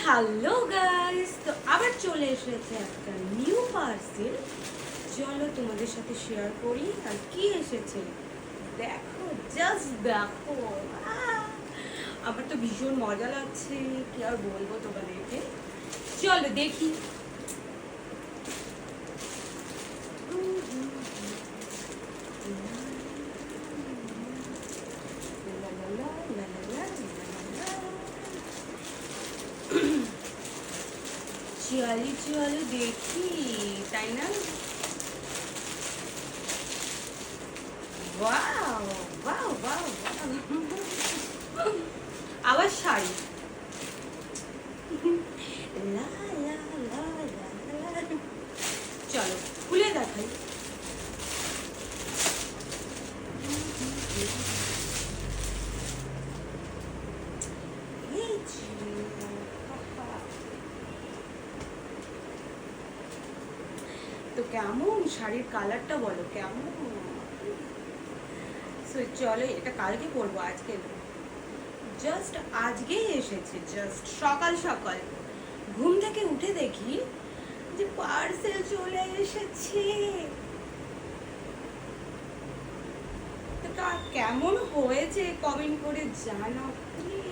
Hello guys, তো আবার চলে এসেছে একটা নিউ পার্সেল। চলো তোমাদের সাথে শেয়ার করি আর কি এসেছে। দেখো, জাস্ট দেখো। আমার তো ভীষণ মজা লাগছে, কি আর বলবো তোমাদেরকে। চলো দেখি। চলো দেখি, তাই না? ওয়াও ওয়াও ওয়াও আবার শাড়ি। লা লা লা লা লা। চলো খুলে দেখাই। এই যে, তো কেমন শাড়ির কালারটা বলো কেমন? সো চলো, এটা কালকে পরবো, আজকে জাস্ট আজকেই এসেছে, জাস্ট সকাল সকাল ঘুম থেকে উঠে দেখি যে পার্সেল চলে এসেছে। তো কেমন হয়েছে কমেন্ট করে জানাও প্লিজ।